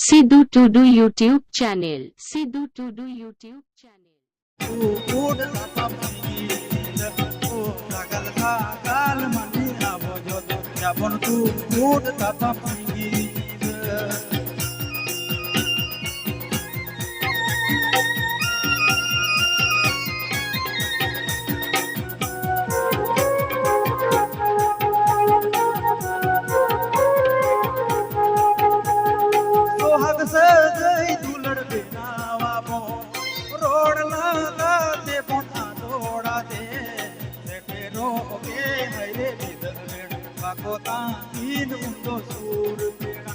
Sidhu Tudu YouTube channel. Sidhu Tudu YouTube channel. सोहाग सजई दुलड़ बेनावा बो रोड लगा दे बोना दौड़ा दे सेटे रोगे हरे बिदर बाको ताइन उंदो सूर पेड़ा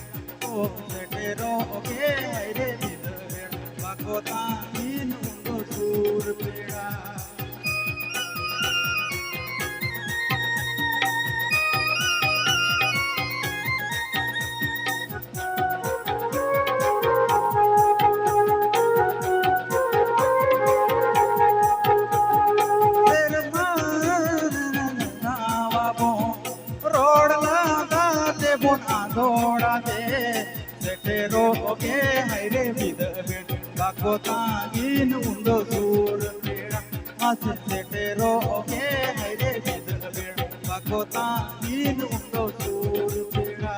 ओ सेटे रोगे हरे बिदर बाको ताइन उंदो सूर पेड़ा दौड़ा दे सेटे रोगे हरे बिदर बाको ताइन उंदो सूर पेड़ा मस सेटे रोगे हरे बिदर बाको ताइन उंदो सूर पेड़ा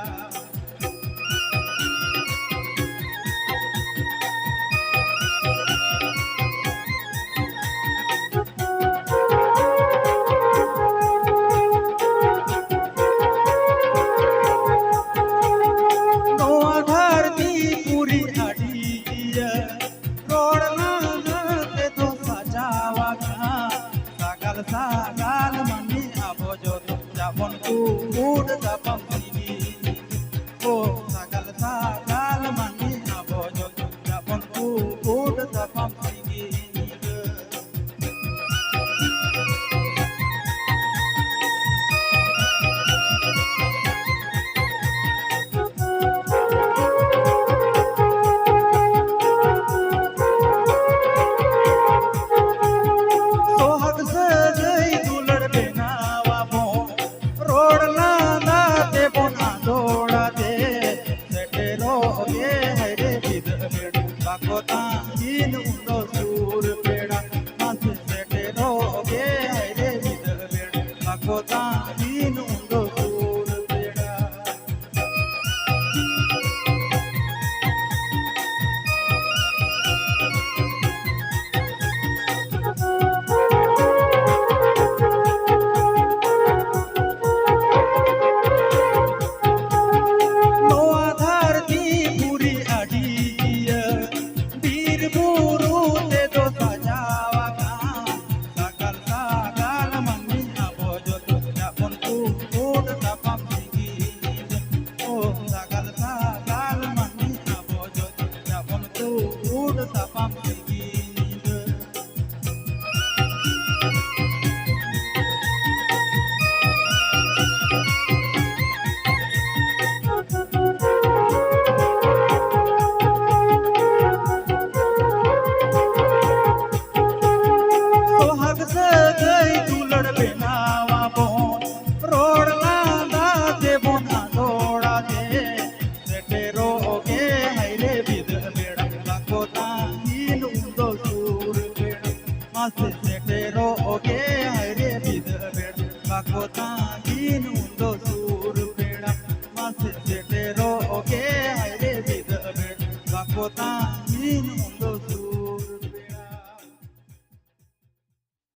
sagal mani abojo japon ud tapam sini oh sagal mani abojo japon ud tapam sini बाको ताइन उंदो सूर पेड़ा मस सेटे रोगे हरे बिदर बाको ताइन उंदो सूर पेड़ा नो आधार दी पूरी अड़ी tapam सोहाग सजई दुलड़ बेनावा बो रोड लांदा दे बोना दौड़ा दे सेटे रोगे हरे बिदर बेड़ा बाको ताइन उंदो सूर पेड़ा मस सेटे रोगे हरे बिदर बेड़ा बाको ताइन उंदो सूर पेड़ा मस सेटे रोगे हरे बिदर बेड़ा बाको ताइन उंदो